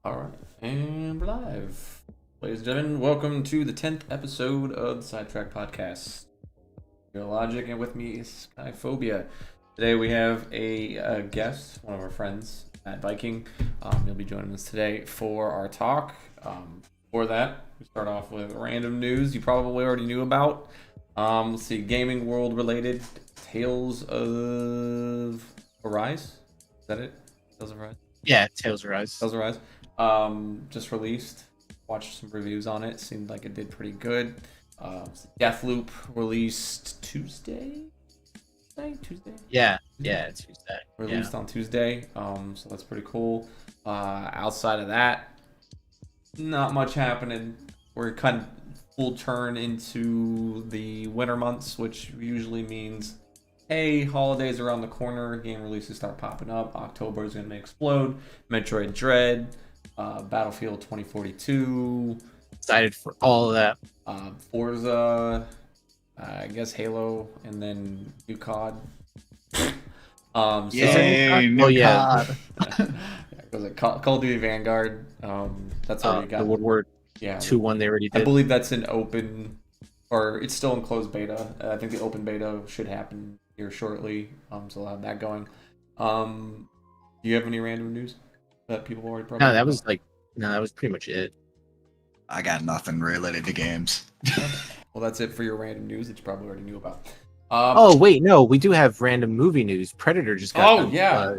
All right, and we're live. Ladies and gentlemen, welcome to the 10th episode of the Sidetrack Podcast. ZeroLogic, and with me is Skyphobia. Today we have a guest, one of our friends, Matt Viking. He'll be joining us today for our talk. Before that, we start off with random news you probably already knew about. Let's see, gaming world related. Tales of Arise? Is that it? Tales of Arise? Yeah, Tales of Rise. Tales of Rise. Just released. Watched some reviews on it. Seemed like it did pretty good. Deathloop released Tuesday. Yeah, Tuesday. Released on Tuesday. So that's pretty cool. Outside of that, not much happening. We're kind of full turn into the winter months, which usually means, hey, holidays around the corner. Game releases start popping up. October is going to explode. Metroid Dread. Battlefield 2042. Excited for all of that. Forza, I guess Halo, and then new COD. Yeah. Was it Call of Duty Vanguard? That's already got the Woodward 2-1 they already did. I believe that's in open, or it's still in closed beta. I think the open beta should happen here shortly. So I'll have that going. Do you have any random news that people already probably? No, that was pretty much it. I got nothing related to games. Well, that's it for your random news that you probably already knew about. Oh wait, no, we do have random movie news. Predator just got. Yeah,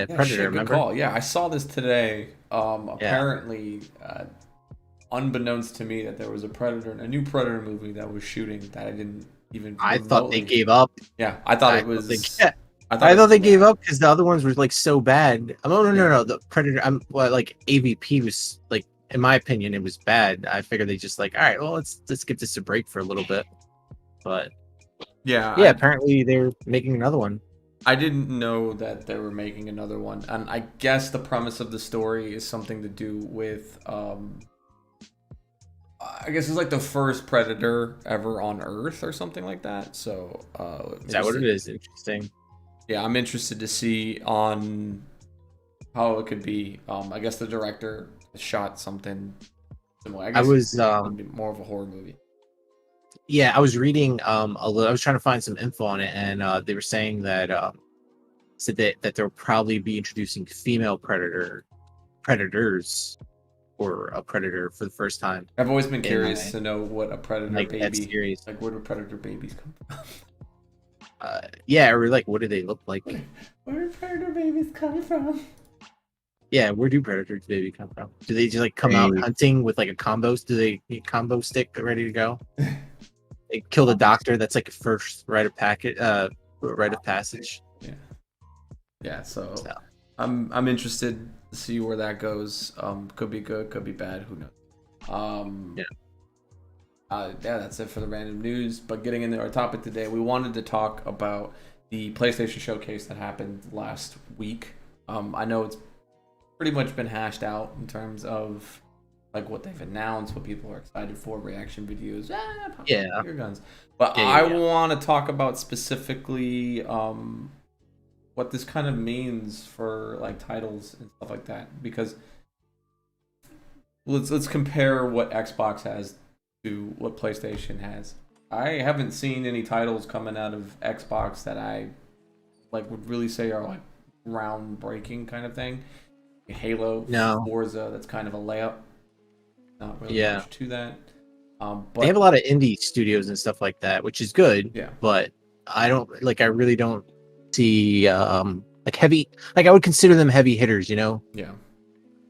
Predator. Shit, remember? Good call. Yeah, I saw this today. Apparently, unbeknownst to me, that there was a new Predator movie that was shooting that I didn't even. I thought they gave up. Yeah, I thought it was. I thought they gave up because the other ones were like so bad. Oh no, the Predator. AVP was like, in my opinion, it was bad. I figured they just like, all right, well, let's give this a break for a little bit. But yeah, apparently they're making another one. I didn't know that they were making another one, and I guess the premise of the story is something to do with, I guess it's like the first Predator ever on Earth or something like that. So is that what it is? Interesting. Yeah, I'm interested to see on how it could be. I guess the director shot something similar. I guess it would be more of a horror movie. Yeah, I was reading a little. I was trying to find some info on it, and they were saying that that they'll probably be introducing female predators or a predator for the first time. I've always been curious to know what a predator baby, like where do predator babies come from? Yeah, or like, what do they look like? Where do predator babies come from? Yeah, where do predator babies come from? Do they just like come out hunting with like a combo? Do they need a combo stick ready to go? They kill the doctor. That's like a first rite of passage. Yeah. So I'm interested to see where that goes. Could be good, could be bad. Who knows? That's it for the random news. But getting into our topic today, we wanted to talk about the PlayStation Showcase that happened last week. I know it's pretty much been hashed out in terms of like what they've announced, what people are excited for, reaction videos, your guns. But I want to talk about specifically what this kind of means for like titles and stuff like that, because let's compare what Xbox has to what PlayStation has. I haven't seen any titles coming out of Xbox that I like would really say are like groundbreaking kind of thing. Halo, Forza, that's kind of a layup. Not really much to that. But they have a lot of indie studios and stuff like that, which is good. Yeah. But I really don't see like heavy. Like I would consider them heavy hitters. Yeah.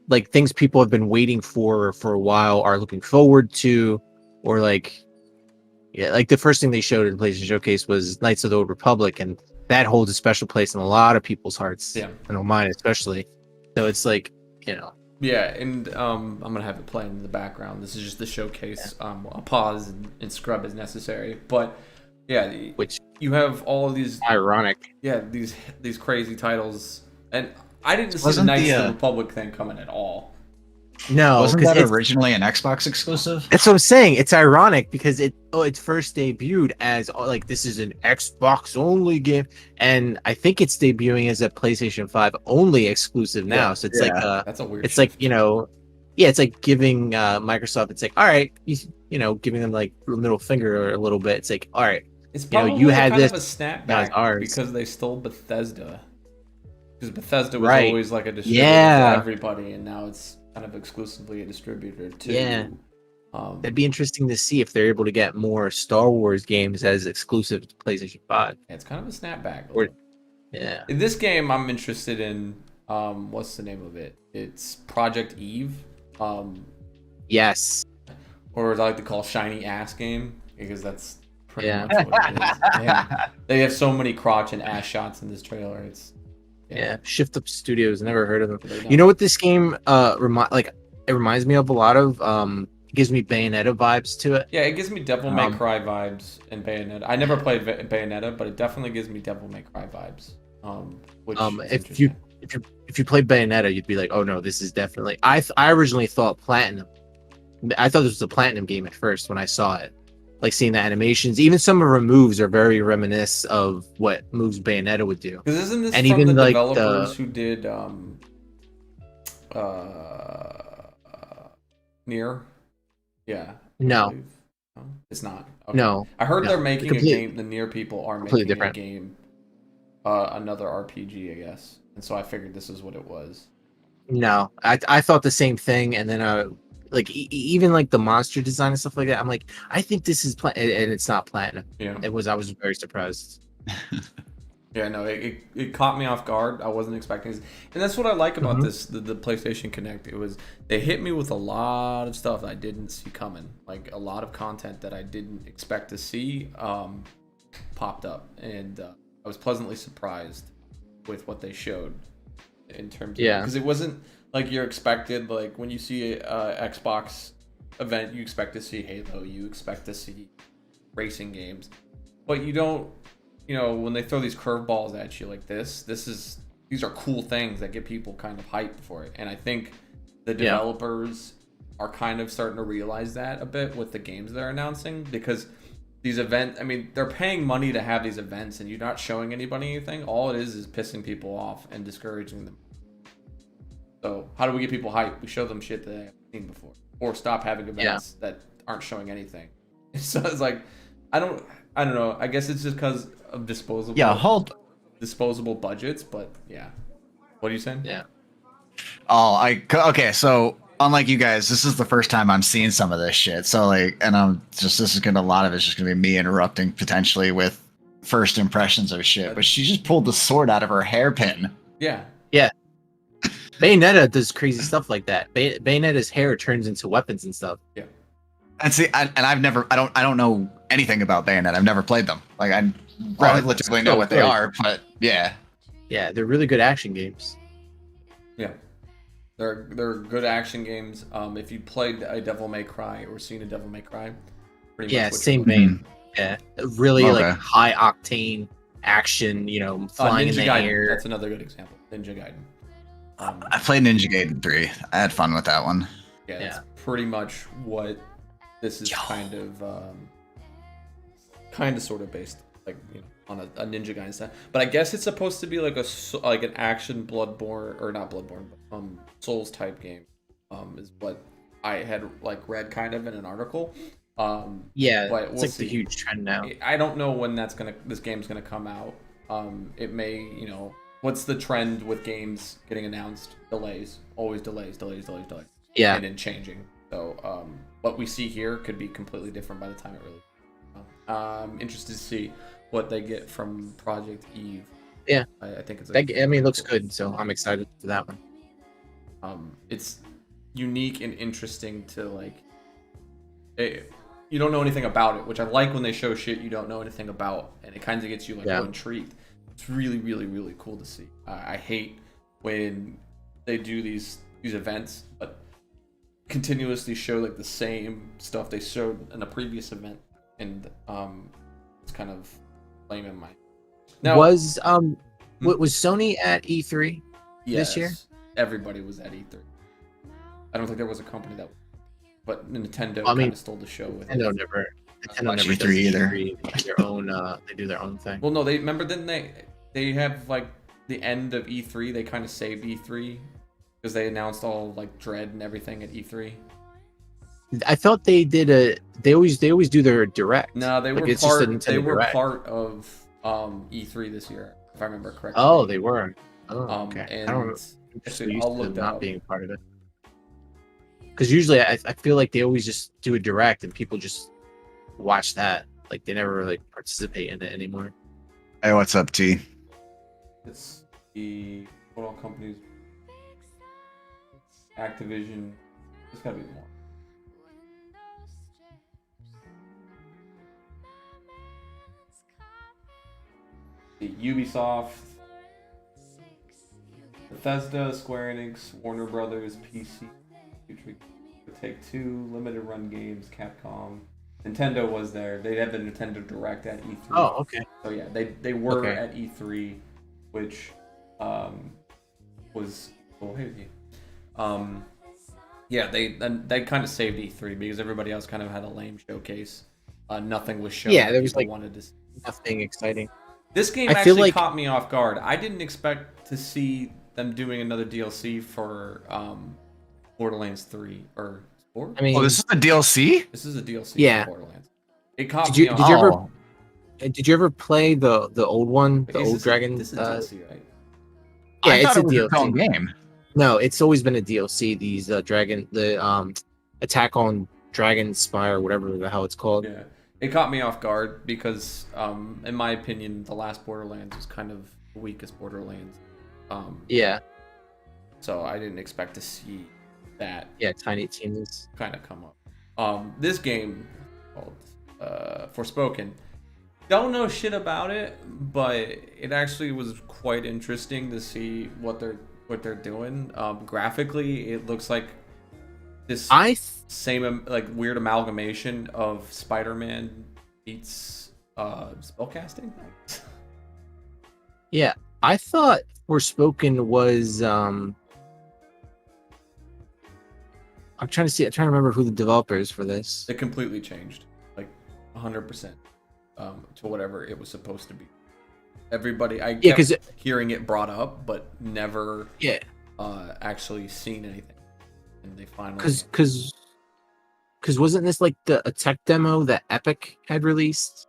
Like things people have been waiting for a while, are looking forward to, or like the first thing they showed in the PlayStation Showcase was Knights of the Old Republic, and that holds a special place in a lot of people's hearts. Yeah. And mine especially. So it's like, Yeah, and I'm gonna have it playing in the background. This is just the showcase. I'll pause and scrub as necessary. But yeah, which you have all of these ironic. Yeah, these crazy titles, and I didn't see the Knights of the Republic thing coming at all. No, Wasn't because that it's originally an Xbox exclusive? that's what I'm saying. It's ironic because it first debuted as like this is an Xbox only game, and I think it's debuting as a PlayStation 5 only exclusive now. Yeah, So it's like that's a weird. it's shift. like yeah, it's like giving Microsoft. It's like all right, giving them like the middle finger a little bit. It's like all right, It's probably you had kind this, of a snapback now it's ours. because they stole Bethesda. Because Bethesda was Right. always like a distributor Yeah. for everybody, and now it's kind of exclusively a distributor too. Yeah. That'd be interesting to see if they're able to get more Star Wars games as exclusive to PlayStation 5. It's kind of a snapback. Yeah. In this game, I'm interested in what's the name of it? It's Project Eve. Yes. Or as I like to call shiny ass game, because that's pretty Yeah. much what it is. They have so many crotch and ass shots in this trailer. It's Shift Up Studios, never heard of them. They don't. You know what this game it reminds me of a lot of it gives me Bayonetta vibes to it. Yeah, it gives me Devil May Cry vibes and Bayonetta. I never played Bayonetta, but it definitely gives me Devil May Cry vibes. Which is if you played Bayonetta, you'd be like, oh no, this is definitely. I originally thought Platinum. I thought this was a Platinum game at first when I saw it. Like seeing the animations, even some of her moves are very reminiscent of what moves Bayonetta would do. Because isn't this and from even the like developers who did Nier? Yeah. No. No, it's not. Okay. No. I heard No. they're making a game. The Nier people are making different. a game, another RPG, I guess. And so I figured this is what it was. No, I thought the same thing, and then like even like the monster design and stuff like that. I'm like, I think this is and it's not Platinum. Yeah. I was very surprised. Yeah, no, it caught me off guard. I wasn't expecting this. And that's what I like about this, the PlayStation Connect. It was, they hit me with a lot of stuff that I didn't see coming. Like a lot of content that I didn't expect to see popped up. And I was pleasantly surprised with what they showed in terms of, because it wasn't like you're expected, like when you see a Xbox event, you expect to see Halo, you expect to see racing games, but you don't. You know, when they throw these curveballs at you like these are cool things that get people kind of hyped for it. And I think the developers are kind of starting to realize that a bit with the games they're announcing, because these events, I mean, they're paying money to have these events and you're not showing anybody anything. All it is pissing people off and discouraging them. So how do we get people hyped? We show them shit that they haven't seen before, or stop having events that aren't showing anything. So it's like, I don't know. I guess it's just because of disposable budgets, but yeah. What are you saying? Yeah. Okay, so unlike you guys, this is the first time I'm seeing some of this shit. So like, and a lot of it's just gonna be me interrupting potentially with first impressions of shit. But she just pulled the sword out of her hairpin. Yeah. Yeah. Bayonetta does crazy stuff like that. Bayonetta's hair turns into weapons and stuff. Yeah. And see, I don't know anything about Bayonetta. I've never played them. Like I relatively know what they are, but yeah. Yeah, they're really good action games. Yeah. They're good action games. If you played a Devil May Cry or seen a Devil May Cry, pretty much same vein. Yeah, really like high octane action. Flying in the air. That's another good example. Ninja Gaiden. I played Ninja Gaiden 3. I had fun with that one. Yeah, that's pretty much what this is kind of sort of based, like, on a Ninja Gaiden style. But I guess it's supposed to be like an action Bloodborne, or not Bloodborne, but Souls type game. Is what I had like read kind of in an article. But it's like the huge trend now. I don't know when this game's gonna come out. It may, what's the trend with games getting announced? Delays, always delays. Yeah, and then changing. So what we see here could be completely different by the time it really. I'm interested to see what they get from Project Eve. Yeah, I think it's. it looks good, so I'm excited for that one. It's unique and interesting to like. You don't know anything about it, which I like when they show shit you don't know anything about, and it kind of gets you like intrigued. It's really, really, really cool to see. I hate when they do these events, but continuously show like the same stuff they showed in a previous event, and it's kind of lame in my. Now, was Sony at E3 this year? Everybody was at E3. I don't think there was a company that, but Nintendo I mean, kind of stole the show with Nintendo it. never Watch does E3 either. E3. They do their own. They do their own thing. Well, no, they remember didn't they have like the end of E3. They kind of saved E3 because they announced all like Dread and everything at E3. I thought they did a. They always do their direct. No, they Like, were it's just a part. They Nintendo were Direct. part of E3 this year, if I remember correctly. Oh, they were. Oh, okay. And I don't know. I'm actually, so used I'll to look that not up. being part of it. Because usually I feel like they always just do a direct and people just watch that. Like they never like participate in it anymore. Hey, what's up, T? It's the what all companies? Activision. There's gotta be more. The Ubisoft, Bethesda, Square Enix, Warner Brothers, PC, Take-Two, Limited Run Games, Capcom. Nintendo was there. They had the Nintendo Direct at E3. Oh, okay. So yeah, they were Okay. at E3, which was yeah, they kind of saved E3 because everybody else kind of had a lame showcase. Nothing was shown. Yeah, there was, people like, wanted to see. Nothing exciting. This game I feel actually like- caught me off guard. I didn't expect to see them doing another DLC for Borderlands 3 or 4. I mean, Oh, this is the DLC? This is a DLC Yeah. for Borderlands. It caught Did you- me off. did you ever- Oh, did you ever play the old one, the Is old this Dragon? This is DLC, right? Yeah, I it's thought a it was its own DLC. game. No, it's always been a DLC. These the Attack on Dragon Spire, whatever the hell it's called. Yeah, it caught me off guard because, in my opinion, the last Borderlands was kind of the weakest Borderlands. Yeah, So I didn't expect to see that yeah, Tiny Tina's. kind of come up. This game called Forspoken. Don't know shit about it, but it actually was quite interesting to see what they're doing. Graphically, it looks like this same like weird amalgamation of SpiderMan meets spellcasting. Yeah, I thought Forspoken was I'm trying to remember who the developer is for this. It completely changed, like 100%, to whatever it was supposed to be. Everybody, I Yeah, kept 'cause hearing it brought up, but never Yeah, actually seen anything. And they finally. because wasn't this like a tech demo that Epic had released?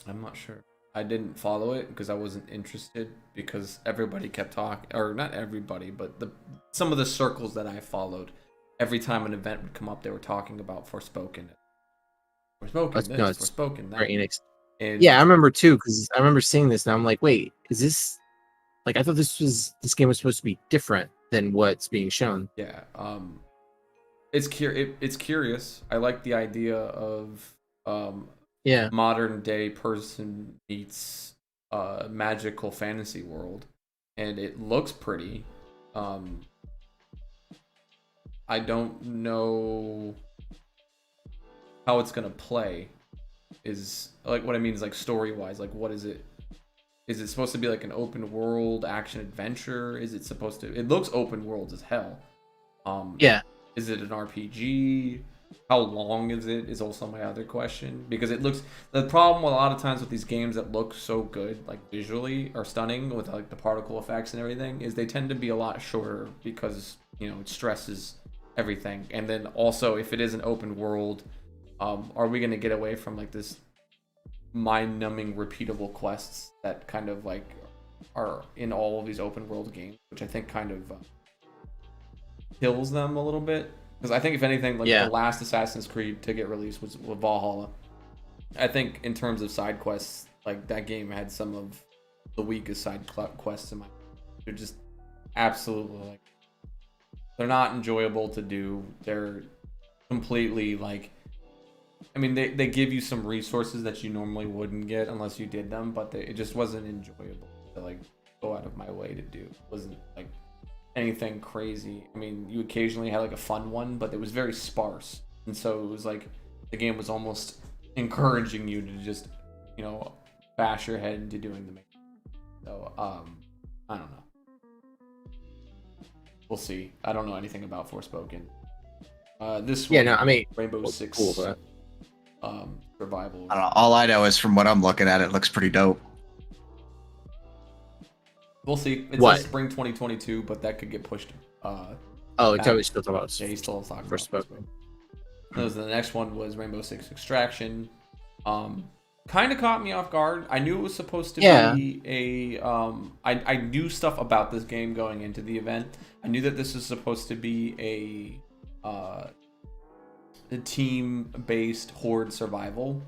I'm not sure. I didn't follow it because I wasn't interested because everybody kept talking, or not everybody, but some of the circles that I followed, every time an event would come up, they were talking about Forspoken. Forspoken this, No, it's Forspoken that. Square Enix. And Yeah, I remember too, because I remember seeing this and I'm like, wait, is this like I thought this game was supposed to be different than what's being shown. yeah, it's curious. I like the idea of Yeah. modern day person meets magical fantasy world, and it looks pretty. I don't know how it's gonna play. Is like what I mean is like story wise, like what is it? Is it supposed to be like an open world action adventure? Is it supposed to? It looks open world as hell. Yeah. Is it an RPG? How long is it? Is also my other question, because it looks. The problem a lot of times with these games that look so good, like visually or stunning with like the particle effects and everything, is they tend to be a lot shorter because it stresses everything. And then also, if it is an open world, are we going to get away from like this mind-numbing repeatable quests that kind of like are in all of these open world games, which I think kind of kills them a little bit? Because I think if anything, like the last Assassin's Creed to get released was Valhalla. I think in terms of side quests, like that game had some of the weakest side quests in my. They're just absolutely like they're not enjoyable to do. They're completely like. I mean, they give you some resources that you normally wouldn't get unless you did them, but it just wasn't enjoyable to like go out of my way to do. It wasn't like anything crazy. I mean, you occasionally had like a fun one, but it was very sparse, and so it was like the game was almost encouraging you to just bash your head into doing the main. So I don't know. we'll see. I don't know anything about Forspoken. This Yeah, one, no, I mean, Rainbow well, Six cool, but Survival. I don't know. All I know is from what I'm looking at, it looks pretty dope. We'll see. It What? says spring 2022, but that could get pushed. oh, it's always still talking about Yeah, he's still talking about Forspoken. The next one was Rainbow Six Extraction. Kind of caught me off guard. I knew it was supposed to be a. I knew stuff about this game going into the event. I knew that this was supposed to be a team-based horde survival,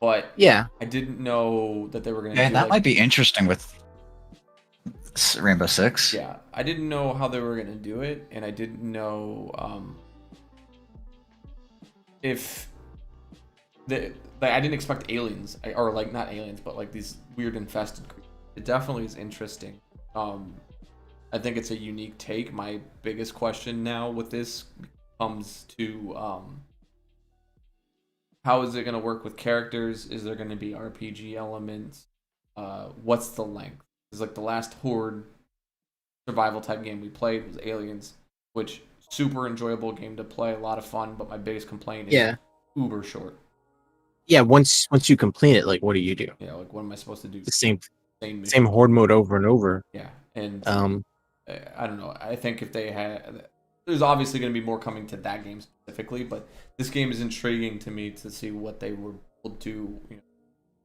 but Yeah, I didn't know that they were going to. Yeah, do, that like, might be interesting with Rainbow Six. Yeah, I didn't know how they were going to do it, and I didn't know if I didn't expect aliens, or like not aliens, but like these weird infested creatures. It definitely is interesting. I think it's a unique take. My biggest question now with this comes to how is it going to work with characters? Is there going to be RPG elements? What's the length? Because like the last Horde survival type game we played was Aliens, which super enjoyable game to play, a lot of fun. But my biggest complaint is uber short. Yeah, once you complete it, like, what do you do? Yeah, like what am I supposed to do? The same mission. horde mode over and over. Yeah, and I don't know. I think if they had, there's obviously going to be more coming to that game specifically, but this game is intriguing to me to see what they will do. You know,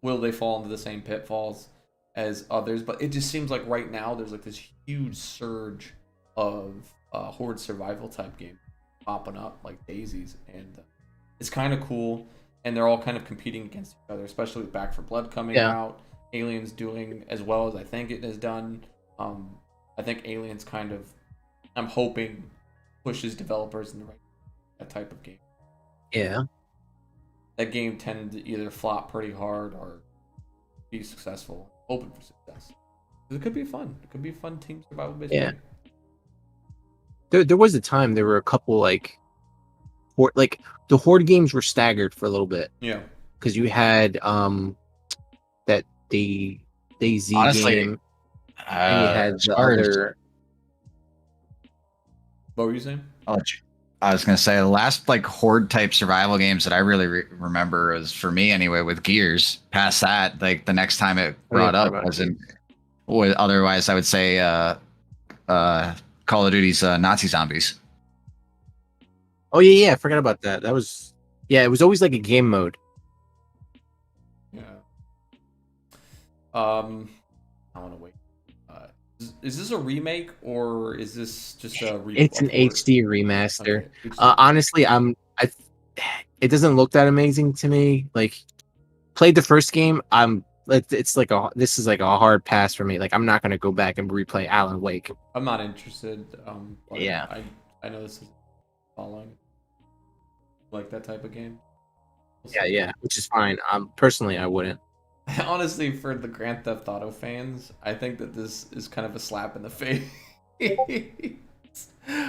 will they fall into the same pitfalls as others? But it just seems like right now there's like this huge surge of horde survival type game popping up like daisies, and it's kind of cool. And they're all kind of competing against each other, especially with Back 4 Blood coming out. Aliens doing as well as I think it has done. I think Aliens kind of, I'm hoping, pushes developers in the right type of game. Yeah. That game tended to either flop pretty hard or be successful. Open for success. It could be fun. It could be a fun team survival based game. There was a time there were a couple like the horde games were staggered for a little bit. Yeah. Because you had that the DayZ game, and you had the other. What were you saying? I was gonna say the last like horde type survival games that I really remember was, for me anyway, with Gears. Past that, like the next time it brought up wasn't. Otherwise, I would say Call of Duty's Nazi Zombies. Oh yeah, I forgot about that. That was it was always like a game mode. Yeah. I want to wait. Is this a remake or is this just a remake? It's an HD remaster. Okay. Honestly, it doesn't look that amazing to me. Like, played the first game. This is like a hard pass for me. Like, I'm not gonna go back and replay Alan Wake. I'm not interested. Yeah. I know this is following like that type of game. Yeah, which is fine. Personally, I wouldn't. Honestly, for the Grand Theft Auto fans, I think that this is kind of a slap in the face.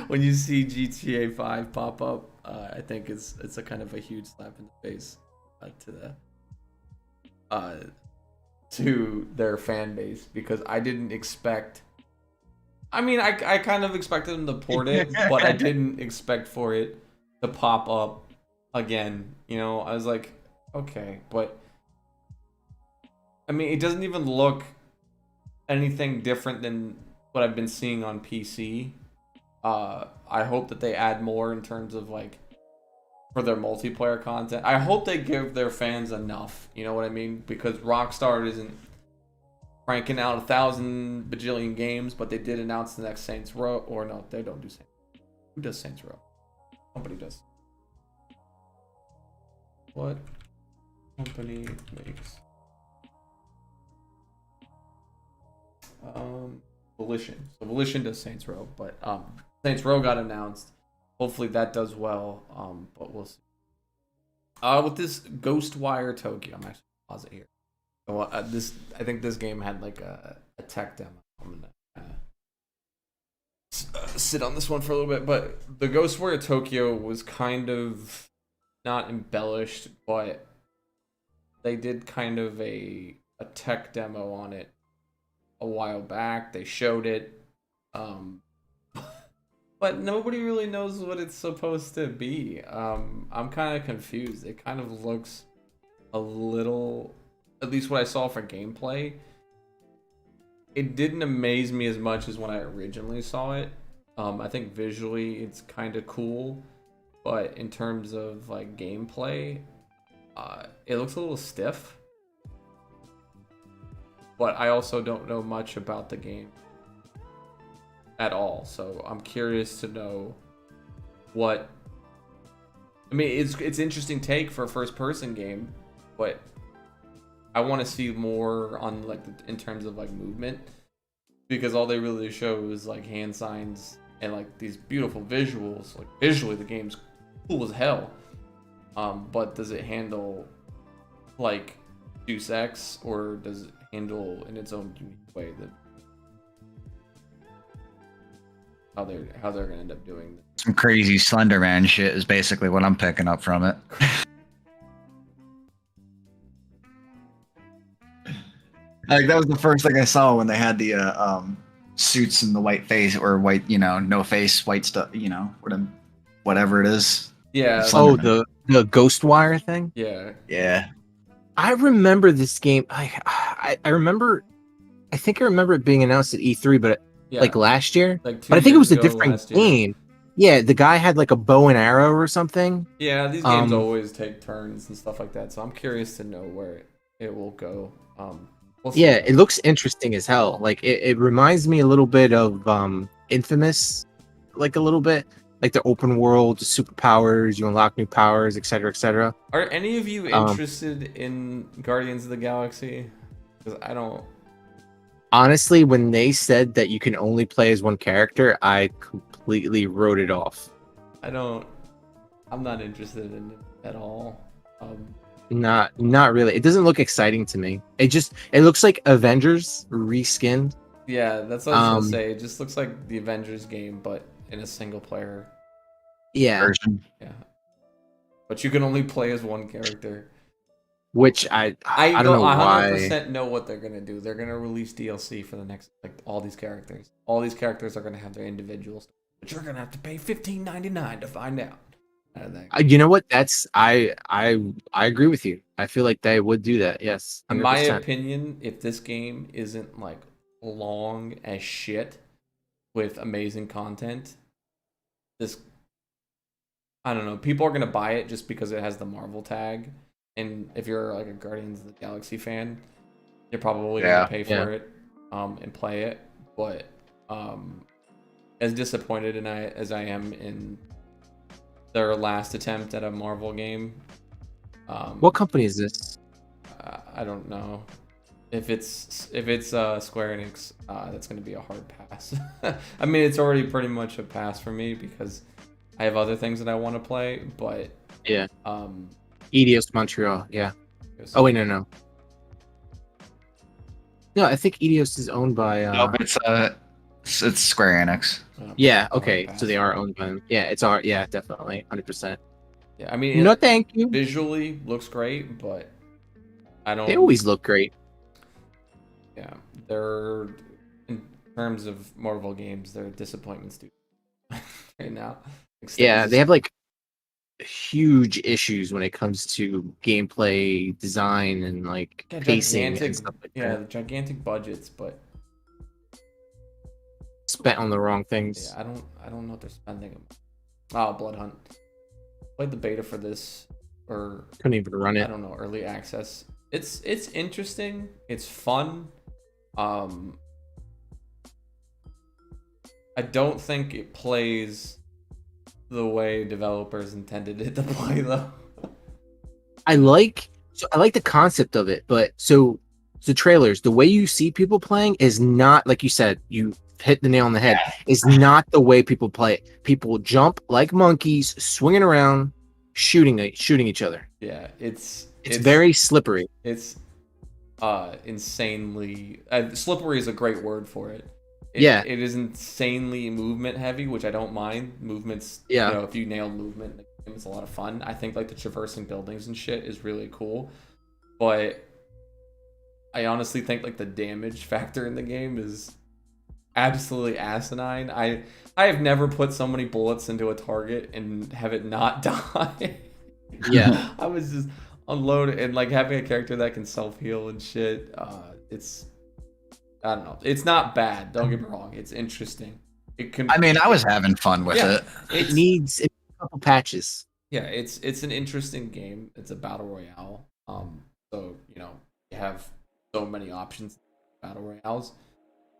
When you see GTA 5 pop up, I think it's a kind of a huge slap in the face to their fan base, because I didn't expect. I mean, I kind of expected them to port it, but I didn't expect for it to pop up again. You know, I was like, okay, but I mean, it doesn't even look anything different than what I've been seeing on PC. I hope that they add more in terms of like for their multiplayer content. I hope they give their fans enough, you know what I mean? Because Rockstar isn't cranking out 1,000 bajillion games, but they did announce the next Saints Row. Or no, they don't do Saints Row. Who does Saints Row? Company does. What company makes Volition? So Volition does Saints Row, but Saints Row got announced. Hopefully that does well, but we'll see. With this Ghostwire Tokyo, I'm actually pause it here. So I think this game had like a tech demo. I'm gonna sit on this one for a little bit, but the Ghostwire Tokyo was kind of not embellished, but they did kind of a tech demo on it a while back. They showed it. but nobody really knows what it's supposed to be. I'm kind of confused. It kind of looks a little, at least what I saw for gameplay, it didn't amaze me as much as when I originally saw it. I think visually it's kind of cool, but in terms of like gameplay, it looks a little stiff. But I also don't know much about the game at all, so I'm curious to know what. I mean, it's interesting take for a first-person game, but I want to see more on like in terms of like movement, because all they really show is like hand signs and like these beautiful visuals. Like visually, the game's cool as hell. But does it handle like Deus Ex, or does it handle in its own unique way that how they're gonna end up doing this? Some crazy SlenderMan shit is basically what I'm picking up from it. Like that was the first thing I saw when they had the suits and the white face or white, no face, white stuff, whatever it is. Yeah. Oh, the Ghostwire thing. Yeah. Yeah. I remember this game. I remember. I think I remember it being announced at E3, but Yeah. like last year. Like 2 But I think it was a years ago, different last year. game. Yeah, the guy had like a bow and arrow or something. Yeah, these games always take turns and stuff like that, so I'm curious to know where it will go. We'll see. Yeah, it looks interesting as hell. Like it reminds me a little bit of Infamous, like a little bit. Like the open world, the superpowers, you unlock new powers, etc., etc. Are any of you interested in Guardians of the Galaxy? Because I don't. Honestly, when they said that you can only play as one character, I completely wrote it off. I'm not interested in it at all. Not really. It doesn't look exciting to me. It looks like Avengers reskinned. Yeah, that's what I was gonna say. It just looks like the Avengers game, but in a single player Version. Yeah. But you can only play as one character. Which I don't know why. 100% know what they're gonna do. They're gonna release DLC for the next, like, all these characters. All these characters are gonna have their individuals, but you're gonna have to pay $15.99 to find out. You know what? I agree with you. I feel like they would do that. Yes. 100%. In my opinion, if this game isn't like long as shit with amazing content, I don't know. People are gonna buy it just because it has the Marvel tag, and if you're like a Guardians of the Galaxy fan, you're probably gonna pay for it, and play it. But as disappointed as I am in their last attempt at a Marvel game, what company is this? I don't know. If it's Square Enix, that's gonna be a hard pass. I mean, it's already pretty much a pass for me because I have other things that I want to play, but yeah. Eidos Montreal, yeah. Oh wait, no. No, I think Eidos is owned by. No, it's Square Enix. Yeah. Okay. So they are owned by them. Yeah. Yeah. Definitely. 100%. Yeah. I mean, no, thank you. Visually looks great, but I don't. They always look great. Yeah, they're in terms of Marvel games, they're disappointments too right now. Yeah, they have like huge issues when it comes to gameplay design and like pacing and stuff like that. Yeah, gigantic budgets, but spent on the wrong things. Yeah, I don't know what they're spending. Oh, Blood Hunt. Played the beta for this, or couldn't even run it. I don't know, early access. It's interesting. It's fun. I don't think it plays the way developers intended it to play, though. I like the concept of it, but so the trailers, the way you see people playing is not, like you said, you hit the nail on the head, is not the way people play it. People jump like monkeys, swinging around, shooting each other. Yeah, it's very slippery. It's insanely slippery is a great word for it. It is insanely movement heavy, which I don't mind. Movements, if you nail movement, it's a lot of fun. I think like the traversing buildings and shit is really cool, but I honestly think like the damage factor in the game is absolutely asinine. I have never put so many bullets into a target and have it not die. Yeah. I was just unloaded, and like having a character that can self-heal and shit. It's, I don't know. It's not bad. Don't get me wrong. It's interesting. It can. I mean, I was having fun with Yeah, it. It needs a couple patches. Yeah, it's an interesting game. It's a battle royale. So you have so many options in battle royales.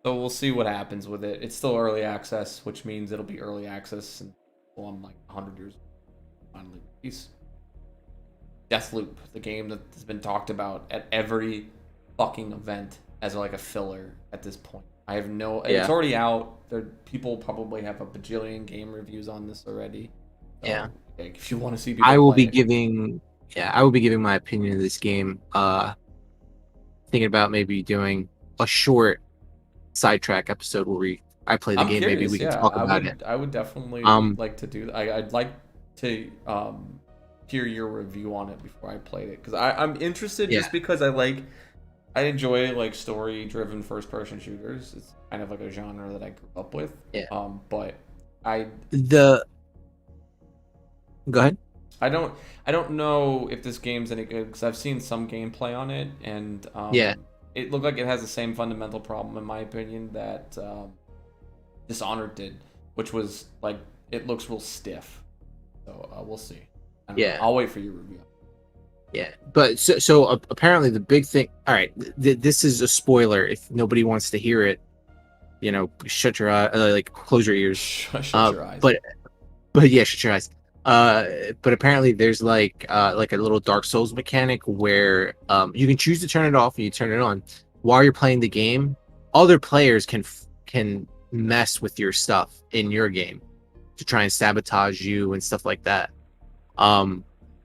So we'll see what happens with it. It's still early access, which means it'll be early access until I'm like 100 years old, finally release. Deathloop, the game that has been talked about at every fucking event as like a filler at this point. I have no. Yeah. It's already out. People probably have a bajillion game reviews on this already. So, Yeah. like, if you want to see people, I will be play it. giving. Yeah, I will be giving my opinion of this game. Thinking about maybe doing a short sidetrack episode where I play the I'm game. curious, Maybe we can yeah, talk about it. I would definitely like to do. I'd like to hear your review on it before I played it, because I'm interested just because I enjoy like story-driven first-person shooters. It's kind of like a genre that I grew up with. Yeah. But Go ahead. I don't know if this game's any good, because I've seen some gameplay on it, and it looked like it has the same fundamental problem, in my opinion, that Dishonored did, which was like it looks real stiff. So we'll see. I'll wait for your review. Yeah, but so apparently the big thing. All right, this is a spoiler. If nobody wants to hear it, shut your eye, like close your ears. Shut your eyes. But yeah, shut your eyes. But apparently there's like a little Dark Souls mechanic where you can choose to turn it off and you turn it on while you're playing the game. Other players can mess with your stuff in your game to try and sabotage you and stuff like that.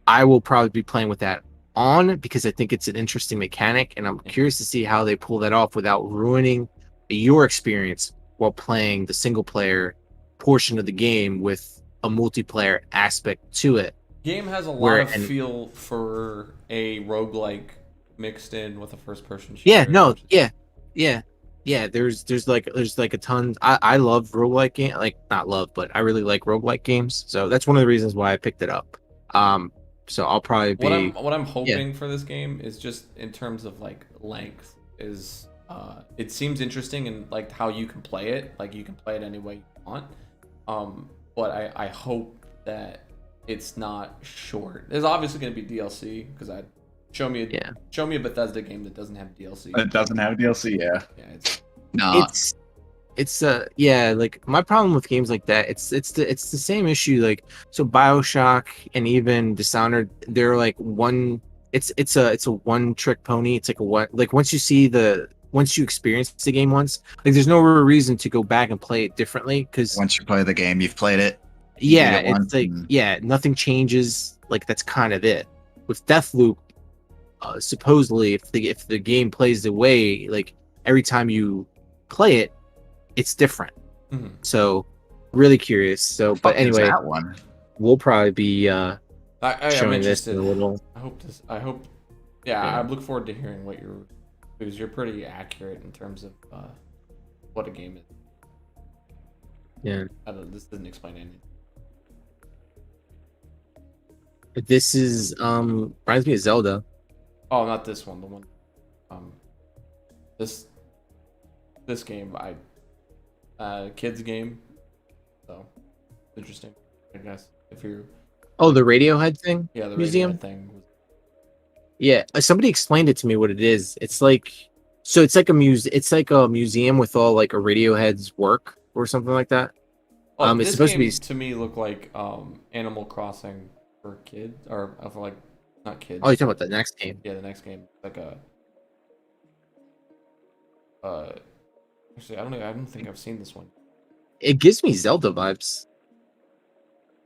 I will probably be playing with that on, because I think it's an interesting mechanic, and I'm curious to see how they pull that off without ruining your experience while playing the single player portion of the game with a multiplayer aspect to it. Game has a lot of feel for a roguelike mixed in with a first person shooter. There's like a ton. I love roguelike game, like not love, but I really like roguelike games. So that's one of the reasons why I picked it up. So I'll probably be what I'm hoping for this game is just in terms of like length is it seems interesting in like how you can play it. Like you can play it any way you want. But I hope that it's not short. There's obviously going to be DLC, because show me a Bethesda game that doesn't have DLC. It doesn't have DLC, yeah. Yeah, it's like my problem with games like that, it's the same issue. Like, so BioShock and even Dishonored, they're like it's a one trick pony. It's like once you experience the game once, like there's no real reason to go back and play it differently, because once you play the game, you've played it. It's like nothing changes. Like that's kind of it. With Deathloop, supposedly if the game plays the way, like every time you play it, it's different. Mm-hmm. So really curious. So but anyway, that one we'll probably be I'm interested. a little. I hope I look forward to hearing what because you're pretty accurate in terms of what a game is. Yeah, this doesn't explain anything. This is reminds me of Zelda. Oh, not this one. The one this game, kids game. So interesting, I guess. If you're the Radiohead thing. Yeah, the museum Radiohead thing. Yeah, somebody explained it to me what it is. It's like a museum with all like a Radiohead's work or something like that. It's supposed to be to me look like Animal Crossing for kids, or for like not kids. Oh, you're talking about the next game? Yeah, the next game, like a. Actually, I don't think I've seen this one. It gives me Zelda vibes.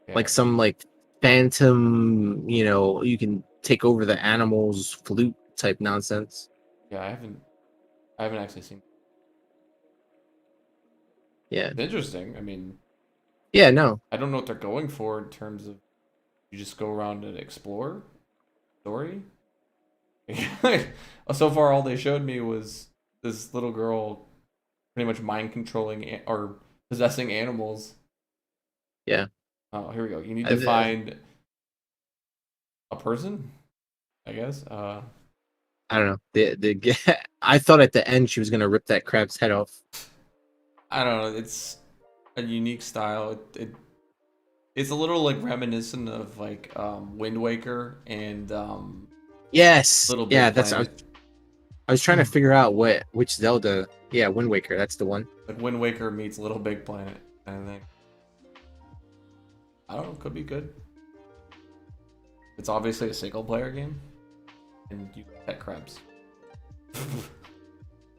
Yeah. Like some like phantom, you can take over the animals, flute type nonsense. Yeah, I haven't actually seen. Yeah, it's interesting. I mean, yeah, no, I don't know what they're going for in terms of you just go around and explore story. So far, all they showed me was this little girl pretty much mind controlling or possessing animals. Yeah. Oh, here we go. You need to find a person, I guess. I don't know. I thought at the end she was gonna rip that crab's head off. I don't know. It's a unique style. It's a little like reminiscent of like Wind Waker and Yes. Little Big Yeah, Planet. I was trying to figure out which Zelda. Yeah, Wind Waker. That's the one. Like Wind Waker meets Little Big Planet, I think. I don't know. Could be good. It's obviously a single player game, and you pet crabs.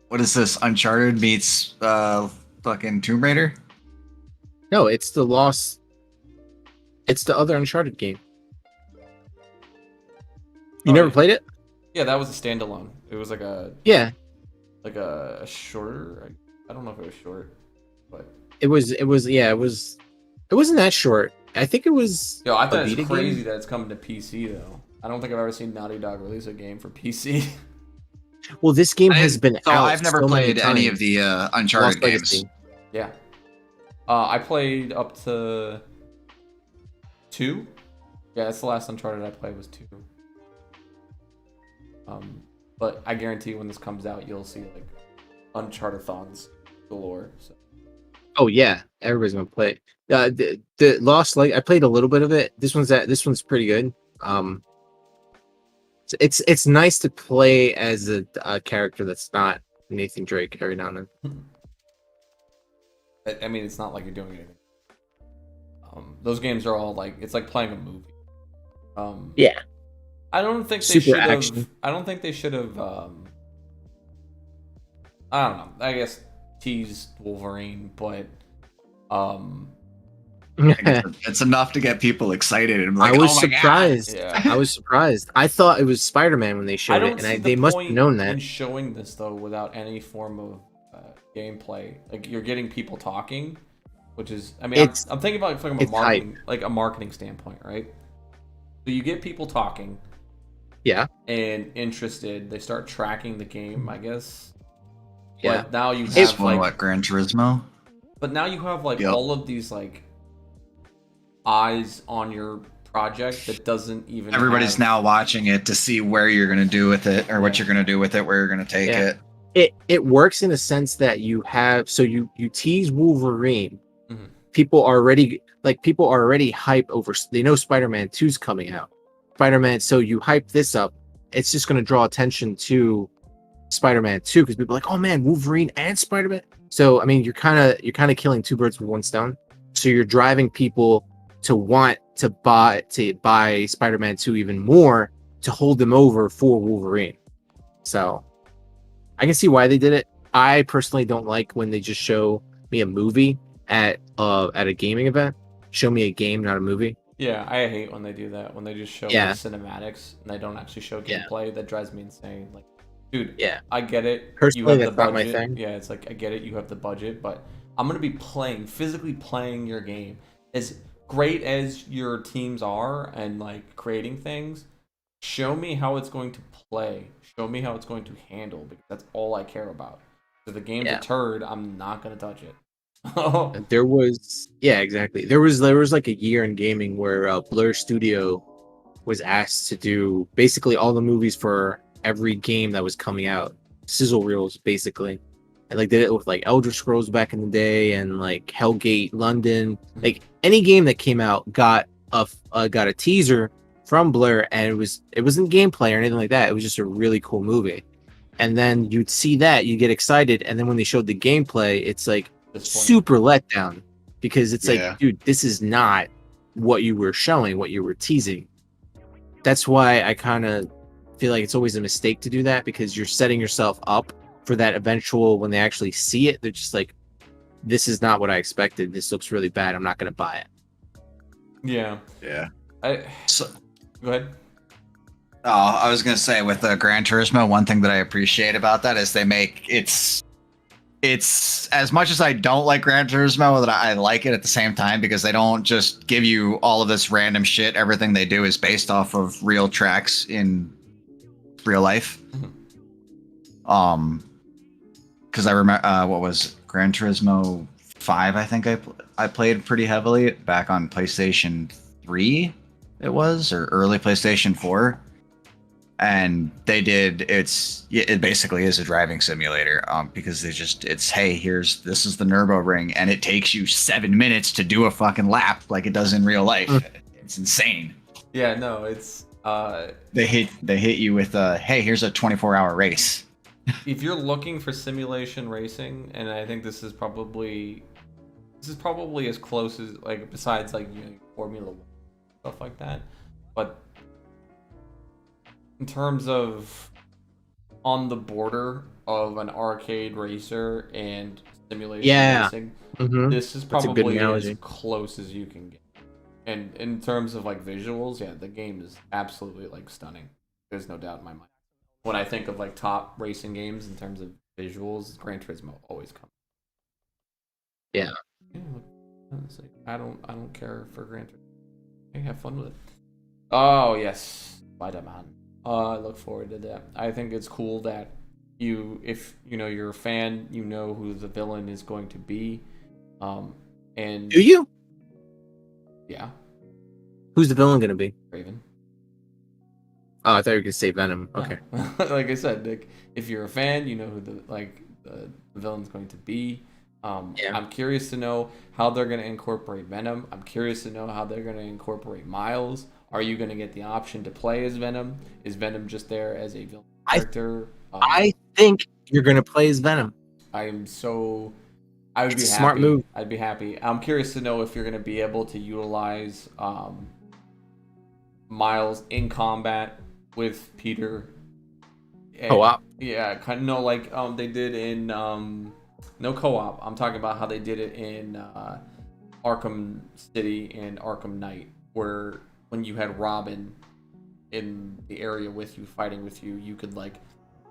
What is this? Uncharted meets fucking Tomb Raider? No, it's the Lost. It's the other Uncharted game. You never played it? Yeah, that was a standalone. It was like a shorter. I don't know if it was short, but it wasn't that short. I think it was. Yo, I thought it's crazy that it's coming to PC though. I don't think I've ever seen Naughty Dog release a game for PC. Well, this game has been out. I've never played any of the Uncharted games. Yeah. I played up to 2. Yeah, that's the last Uncharted I played was 2. But I guarantee when this comes out, you'll see like Uncharted-thons galore. So. Oh yeah, everybody's gonna play it. The Lost Light. I played a little bit of it. This one's pretty good. It's nice to play as a character that's not Nathan Drake every now and then. I mean, it's not like you're doing anything. Those games are all like it's like playing a movie. Yeah. I don't think they should have. I don't think they should have. I don't know. I guess teased Wolverine, but it's enough to get people excited. And like, I was surprised. Yeah. I was surprised. I thought it was SpiderMan when they showed it, and they must have known that. In showing this though, without any form of gameplay, like you're getting people talking, which is, I mean, I'm thinking about it from a marketing, like a marketing standpoint, right? So you get people talking, yeah, and interested. They start tracking the game, I guess. Yeah. But now you have like what, Gran Turismo. But now you have like all of these like eyes on your project that doesn't even. Everybody's now watching it to see where you're going to do with it, or what you're going to do with it, where you're going to take it. It works in a sense that you have, so you tease Wolverine. Mm-hmm. People are already hype over. They know Spider-Man 2's coming out. Spider-Man, so you hype this up. It's just going to draw attention to Spider-Man 2 because people are like, oh man, Wolverine and Spider-Man. So I mean, you're kind of killing two birds with one stone. So you're driving people to want to buy Spider-Man 2 even more to hold them over for Wolverine. So I can see why they did it. I personally don't like when they just show me a movie at a gaming event. Show me a game, not a movie. Yeah, I hate when they do that. When they just show like cinematics and they don't actually show gameplay. That drives me insane. Like, dude, I get it. Personally, you have that's the budget. not my thing. Yeah, it's like I get it. You have the budget, but I'm gonna be physically playing your game. As great as your teams are and like creating things, show me how it's going to play. Show me how it's going to handle, because that's all I care about. If the game's a turd, I'm not gonna touch it. There was exactly. There was like a year in gaming where Blur Studio was asked to do basically all the movies for every game that was coming out, sizzle reels basically, and like did it with like Elder Scrolls back in the day and like Hellgate London. Like any game that came out got a teaser from Blur, and it wasn't gameplay or anything like that. It was just a really cool movie, and then you'd see that, you get excited, and then when they showed the gameplay, it's like super letdown, because it's like, dude, this is not what you were showing, what you were teasing. That's why I kind of feel like it's always a mistake to do that, because you're setting yourself up for that eventual, when they actually see it, they're just like, this is not what I expected. This looks really bad. I'm not going to buy it. Yeah. Go ahead. Oh, I was going to say with Gran Turismo, one thing that I appreciate about that is they make it's as much as I don't like Gran Turismo, that I like it at the same time, because they don't just give you all of this random shit. Everything they do is based off of real tracks in real life. Because I remember what was Gran Turismo 5. I think I played pretty heavily back on PlayStation 3. It was, or early PlayStation 4. And they did it basically is a driving simulator because it's hey, this is the Nürburgring and it takes you 7 minutes to do a fucking lap like it does in real life. It's insane. Yeah, no, it's they hit you with hey, here's a 24-hour race. If you're looking for simulation racing, and I think this is probably as close as, like, besides like, you know, Formula 1, stuff like that, but in terms of on the border of an arcade racer and simulation racing, this is probably as close as you can get. And in terms of like visuals, yeah, the game is absolutely like stunning. There's no doubt in my mind. When I think of like top racing games in terms of visuals, Gran Turismo always comes. Yeah. I don't care for Gran Turismo. Hey, have fun with it. Oh yes, SpiderMan. I look forward to that. I think it's cool that if you know you're a fan, you know who the villain is going to be. And do you? Yeah. Who's the villain gonna be? Raven. Oh, I thought you were gonna say Venom. Okay. Yeah. Like I said, Nick, if you're a fan, you know who the villain's going to be. I'm curious to know how they're going to incorporate Venom. I'm curious to know how they're going to incorporate Miles. Are you going to get the option to play as Venom? Is Venom just there as a villain character? I think you're going to play as Venom. I would be happy. Smart move. I'd be happy. I'm curious to know if you're going to be able to utilize Miles in combat with Peter. Co-op. Yeah, kind of like they did in no co-op. I'm talking about how they did it in Arkham City and Arkham Knight, where when you had Robin in the area with you, fighting with you, you could like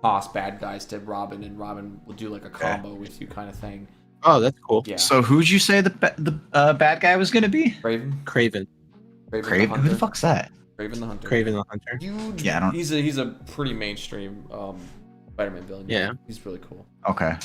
toss bad guys to Robin, and Robin would do like a combo with you, kind of thing. Oh, that's cool. Yeah. So who'd you say the bad guy was gonna be? Craven. Craven. Craven. Who the fuck's that? Craven the Hunter. Craven the Hunter. Yeah, I don't. He's a pretty mainstream Spider-Man villain. Yeah. He's really cool. Okay.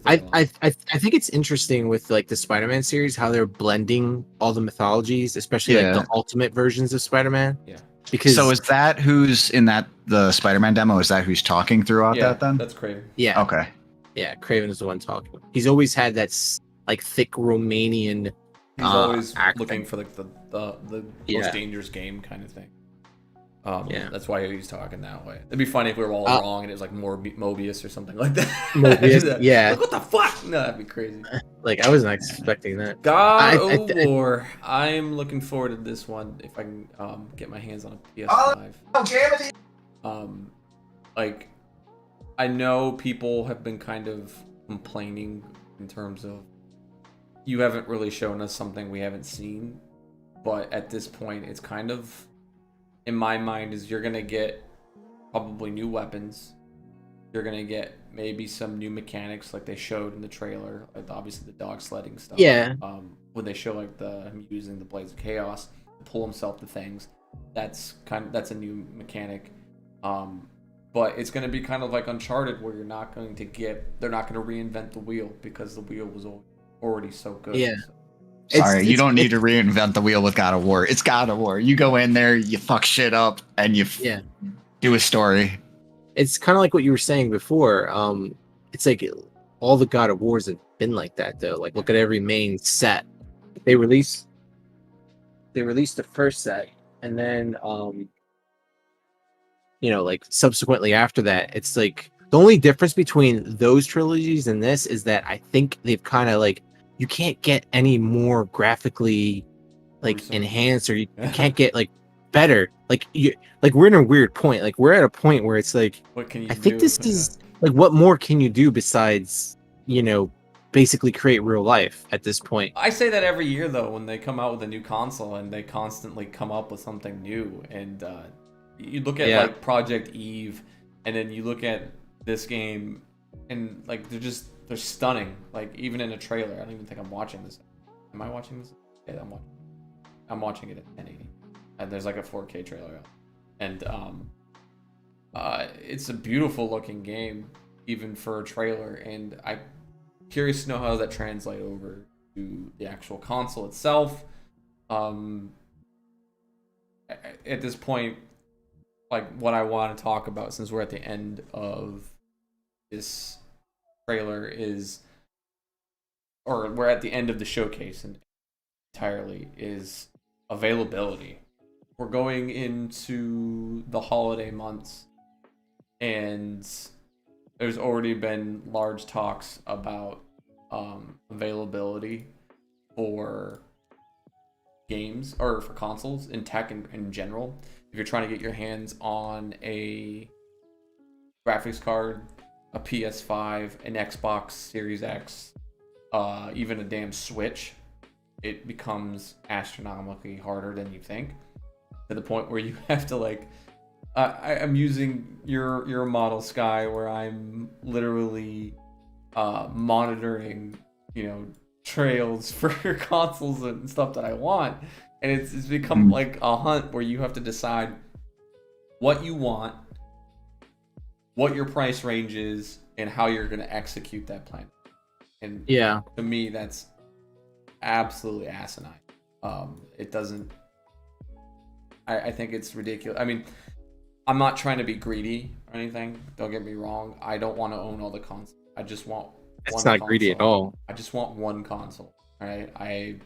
I think it's interesting with like the Spider-Man series how they're blending all the mythologies, especially like the ultimate versions of Spider-Man. Yeah. Because so is that who's in the Spider-Man demo? Is that who's talking throughout that then? That's Craven. Yeah. Okay. Yeah, Craven is the one talking. He's always had that like thick Romanian. He's always accent. looking for like the most dangerous game kind of thing. That's why he's talking that way. It'd be funny if we were all wrong and it was like more Mobius or something like that. Mobius, yeah. Like, what the fuck? No, that'd be crazy. Like I wasn't expecting that. God of War. I'm looking forward to this one if I can get my hands on a PS5. Like I know people have been kind of complaining in terms of you haven't really shown us something we haven't seen, but at this point it's kind of, in my mind, is you're gonna get probably new weapons. You're gonna get maybe some new mechanics like they showed in the trailer, like obviously the dog sledding stuff. Yeah. When they show like him using the Blades of Chaos to pull himself to things, that's a new mechanic. But it's gonna be kind of like Uncharted, where they're not gonna reinvent the wheel because the wheel was already so good. Yeah. So. Sorry, you don't need to reinvent the wheel with God of War. It's God of War. You go in there, you fuck shit up, and you do a story. It's kind of like what you were saying before. It's like all the God of Wars have been like that, though. Like, look at every main set. They released the first set, and then like subsequently after that, it's like the only difference between those trilogies and this is that I think they've kind of like, you can't get any more graphically like enhanced, or you can't get like better. Like we're in a weird point. Like we're at a point where it's like, what can you I think do? this is like, what more can you do besides, basically create real life at this point? I say that every year though, when they come out with a new console and they constantly come up with something new. And you look at like Project Eve, and then you look at this game, and like they're stunning. Like even in a trailer, I don't even think I'm watching this. Am I watching this? Yeah, I'm watching it at 1080. And there's like a 4K trailer out. And it's a beautiful looking game, even for a trailer. And curious to know how that translates over to the actual console itself. At this point, like what I want to talk about, since we're at the end of this trailer, is, or we're at the end of the showcase and entirely, is availability. We're going into the holiday months, and there's already been large talks about availability for games or for consoles in tech in general. If you're trying to get your hands on a graphics card, a PS5, an Xbox Series X, even a damn Switch, it becomes astronomically harder than you think, to the point where you have to like, I'm using your model, Sky, where I'm literally monitoring, trails for consoles and stuff that I want, and it's become like a hunt where you have to decide what you want, what your price range is, and how you're going to execute that plan. And yeah, to me, that's absolutely asinine. It doesn't. I think it's ridiculous. I mean, I'm not trying to be greedy or anything. Don't get me wrong. I don't want to own all the consoles. I just want. it's not greedy at all. I just want one console. Right? I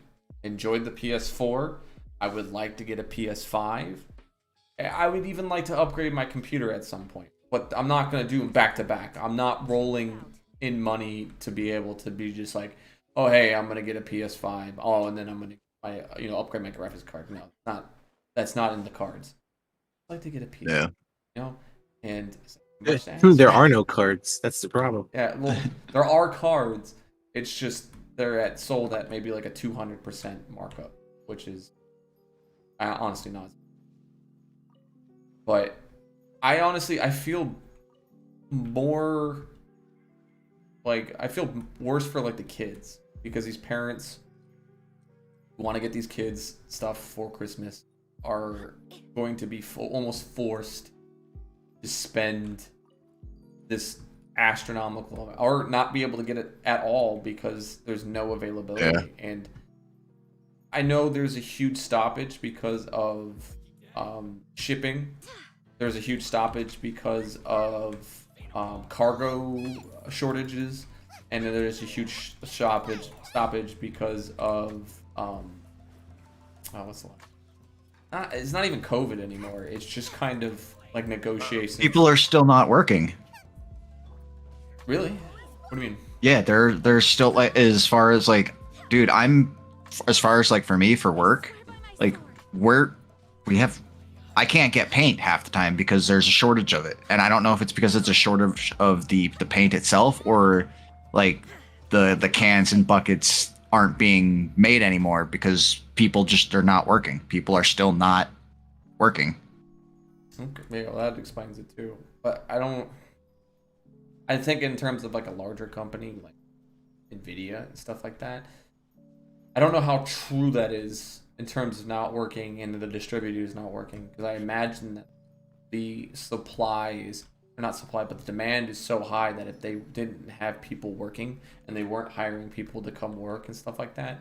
enjoyed the PS4. I would like to get a PS5. I would even like to upgrade my computer at some point, but I'm not gonna do them back to back. I'm not rolling in money to be able to be just like, oh hey, I'm gonna get a PS5. Oh, and then I'm gonna upgrade my graphics card. No, that's not in the cards. I'd like to get a PS. Yeah. And There are no cards. That's the problem. Yeah, well, there are cards. It's just they're sold at maybe like a 200% markup, which is honestly not. But I feel more like, I feel worse for like the kids, because these parents who want to get these kids stuff for Christmas are going to be almost forced to spend this astronomical, or not be able to get it at all because there's no availability. Yeah. And I know there's a huge stoppage because of shipping. There's a huge stoppage because of cargo shortages, and then there's a huge stoppage because of what's the one? It's not even COVID anymore. It's just kind of like negotiations. People are still not working. Really? What do you mean? Yeah, they're still like, as far as like, dude, as far as like for me for work, like I can't get paint half the time because there's a shortage of it, and I don't know if it's because it's a shortage of the paint itself, or like the cans and buckets aren't being made anymore because they're not working. People are still not working. Okay, yeah, well, that explains it too. But I think in terms of like a larger company like Nvidia and stuff like that, I don't know how true that is in terms of not working and the distributors not working, because I imagine that the the demand is so high that if they didn't have people working and they weren't hiring people to come work and stuff like that,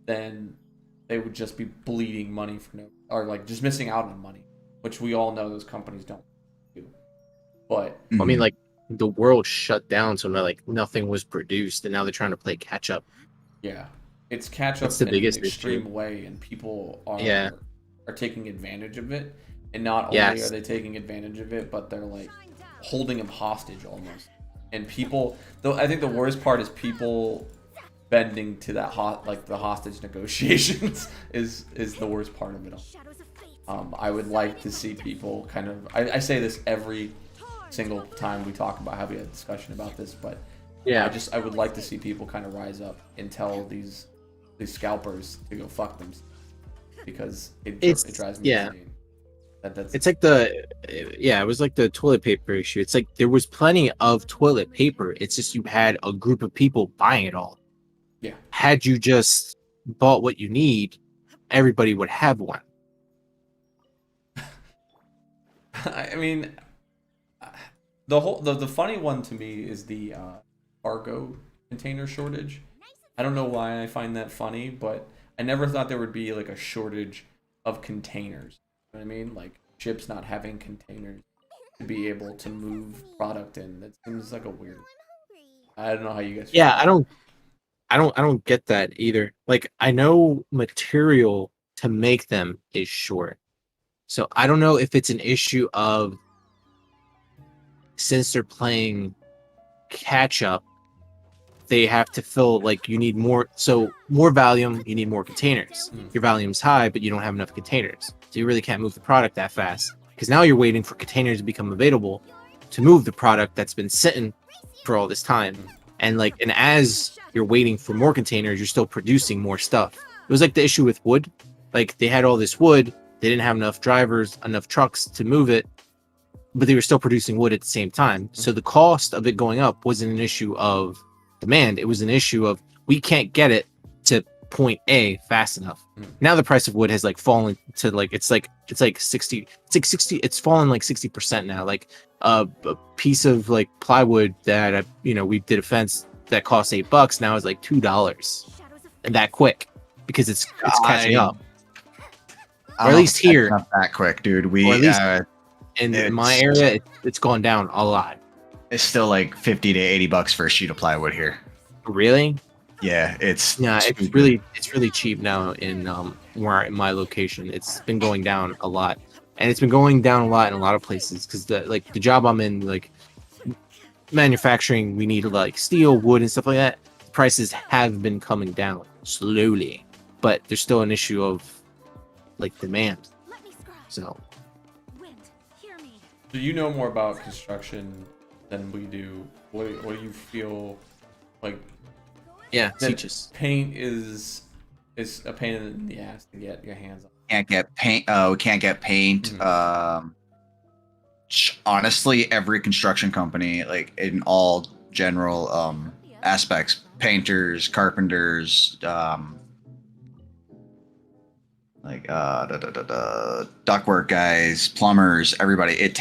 then they would just be bleeding money or like just missing out on money, which we all know those companies don't do. But I mean, like, the world shut down, so like nothing was produced, and now they're trying to play catch up. yeah, it's catch up That's the in biggest an extreme issue. way, and people Yeah. are taking advantage of it. And not only Yes. are they taking advantage of it, but they're like holding them hostage almost. And people, though, I think the worst part is people bending to that the hostage negotiations is the worst part of it all. I would like to see people kind of, I say this every single time we talk about, have we had a discussion about this, but Yeah. I would like to see people kind of rise up and tell these scalpers to go fuck them, because it drives me insane. It's like it was like the toilet paper issue. It's like there was plenty of toilet paper. It's just you had a group of people buying it all. Yeah. Had you just bought what you need, everybody would have one. I mean, the funny one to me is the cargo container shortage. I don't know why I find that funny, but I never thought there would be like a shortage of containers. You know what I mean? Like ships not having containers to be able to move product in. That seems like a weird. I don't know how you guys feel. Yeah, I don't get that either. Like I know material to make them is short. So I don't know if it's an issue of since they're playing catch up, they have to fill like you need more. So more volume, you need more containers. Your volume's high, but you don't have enough containers, so you really can't move the product that fast. Because now you're waiting for containers to become available to move the product that's been sitting for all this time. And like, and as you're waiting for more containers, you're still producing more stuff. It was like the issue with wood. Like they had all this wood, they didn't have enough drivers, enough trucks to move it, but they were still producing wood at the same time. So the cost of it going up wasn't an issue of demand. It was an issue of we can't get it to point A fast enough. Now the price of wood has like fallen to like it's like 60, it's fallen like 60% now. Like a piece of like plywood that we did a fence that cost $8 now is like $2, and that quick because it's catching up. Or at least here, not that quick, dude. In my area, it's gone down a lot. It's still like $50 to $80 for a sheet of plywood here. Really? Yeah, it's really cheap now in my location. It's been going down a lot, and it's been going down a lot in a lot of places because the job I'm in, like manufacturing, we need like steel, wood, and stuff like that. Prices have been coming down slowly, but there's still an issue of like demand. So you know more about construction than we do. What do you feel like? Yeah, teaches. Paint is a pain in the ass to get your hands on. Can't get paint. We can't get paint. Honestly, every construction company, like in all general aspects, painters, carpenters, ductwork guys, plumbers, everybody.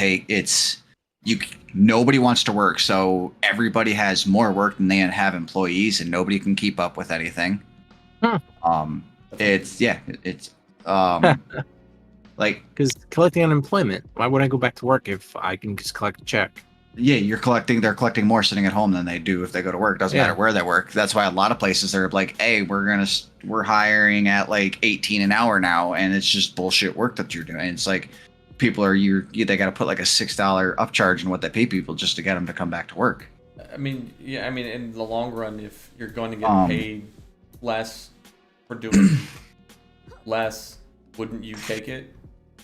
Nobody wants to work, so everybody has more work than they have employees, and nobody can keep up with anything. It's like because collecting unemployment. Why would I go back to work if I can just collect a check? Yeah, they're collecting more sitting at home than they do if they go to work. Doesn't matter where they work. That's why a lot of places are like, hey, we're hiring at like 18 an hour now, and it's just bullshit work that you're doing. And it's like they got to put like a $6 upcharge in what they pay people just to get them to come back to work. I mean, in the long run, if you're going to get paid less for doing less, wouldn't you take it? I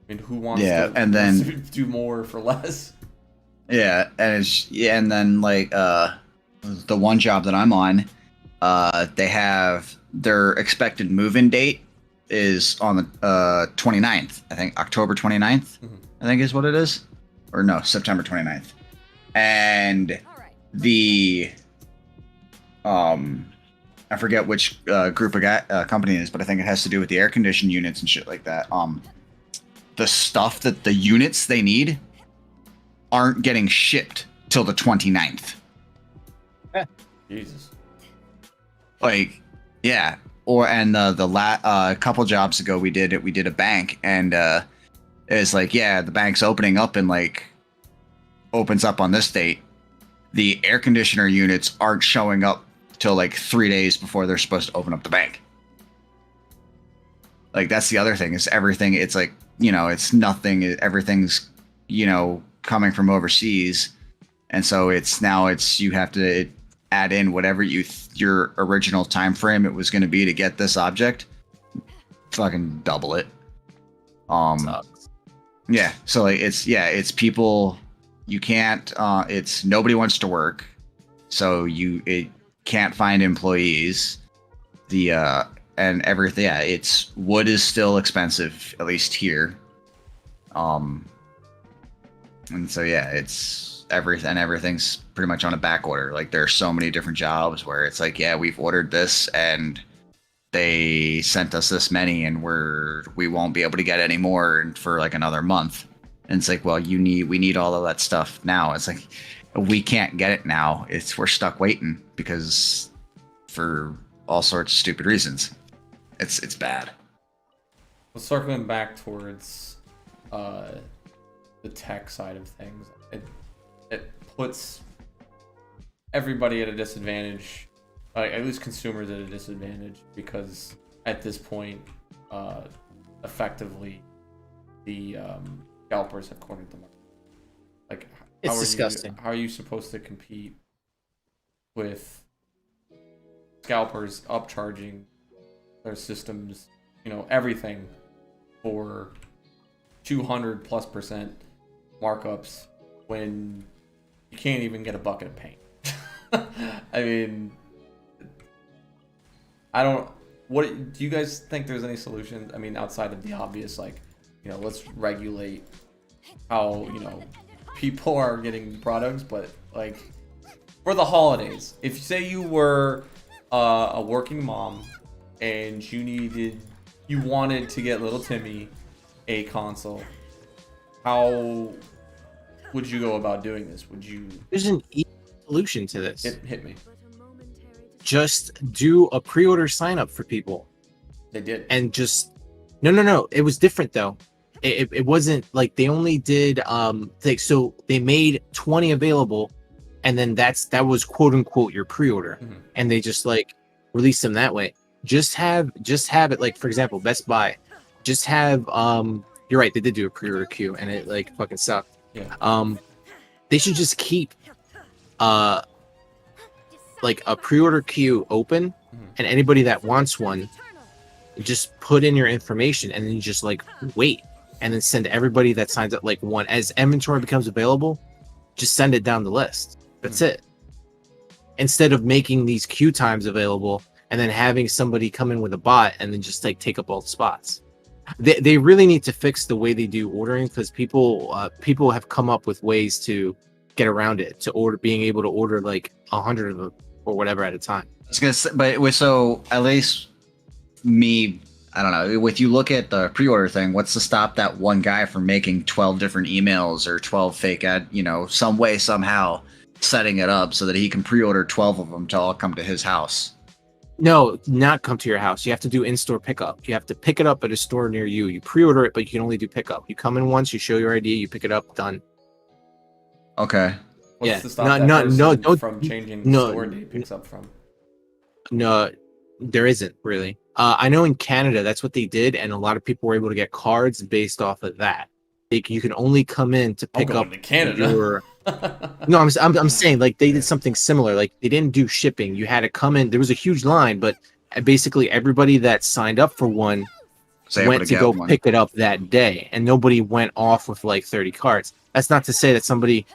mean, who wants to do more for less? Yeah, and then like the one job that I'm on, they have their expected move-in date is on the 29th. I think October 29th. I think is what it is, or no, September 29th. And the I forget which group of company it is, but I think it has to do with the air conditioned units and shit like that. The stuff that the units they need aren't getting shipped till the 29th. Jesus. Like, yeah. A couple jobs ago we did a bank, and it's like, yeah, the bank's opening up and like opens up on this date. The air conditioner units aren't showing up till like 3 days before they're supposed to open up the bank. Like, that's the other thing, is everything, it's like, it's nothing, everything's, coming from overseas. And so you have to add in whatever your original time frame it was going to be to get this object, fucking double it. Sucks. Yeah, so like it's people, you can't it's nobody wants to work, so it can't find employees. And everything, it's wood is still expensive, at least here. And so it's everything's pretty much on a back order. Like, there's so many different jobs where it's like, yeah, we've ordered this and they sent us this many, and we won't be able to get any more for like another month. And it's like, well, we need all of that stuff now. It's like, we can't get it now. We're stuck waiting because for all sorts of stupid reasons. It's bad. Well, circling back towards the tech side of things, it puts everybody at a disadvantage, at least consumers at a disadvantage, because at this point, effectively, the scalpers have cornered the market. Like, It's disgusting. How are you supposed to compete with scalpers upcharging their systems, everything for 200+% markups when you can't even get a bucket of paint? I mean, what do you guys think there's any solution? I mean, outside of the obvious, like, let's regulate how, people are getting products, but like for the holidays, if you say you were a working mom and you wanted to get little Timmy a console, how would you go about doing this? Would you? There's an easy solution to this. Hit me. Just do a pre-order sign up for people. They did. And just no. It was different though. It wasn't like they only did so they made 20 available, and then that was quote unquote your pre-order, and they just like released them that way. Just have it, like, for example, Best Buy, just have you're right, they did do a pre-order queue and it like fucking sucked. Yeah. They should just keep like a pre-order queue open, and anybody that wants one, just put in your information and then you just like wait, and then send everybody that signs up like one. As inventory becomes available, just send it down the list. That's it. Instead of making these queue times available and then having somebody come in with a bot and then just like take up all the spots. They really need to fix the way they do ordering, because people have come up with ways to get around it, to being able to order like 100 of them or whatever at a time. I was gonna say, but so at least me, I don't know. If you look at the pre-order thing, what's to stop that one guy from making 12 different emails or 12 fake ad, some way, somehow setting it up so that he can pre-order 12 of them to all come to his house? No, not come to your house. You have to do in-store pickup. You have to pick it up at a store near you. You pre-order it, but you can only do pickup. You come in once, you show your ID, you pick it up, done. Okay. What's to stop that person from changing the store he picks up from? No, there isn't really. I know in Canada that's what they did, and a lot of people were able to get cards based off of that. You can only come in to pick up to Canada. Your. No, I'm saying like they did something similar. Like they didn't do shipping. You had to come in. There was a huge line, but basically everybody that signed up for one went to go pick it up that day, and nobody went off with like 30 cards. That's not to say that somebody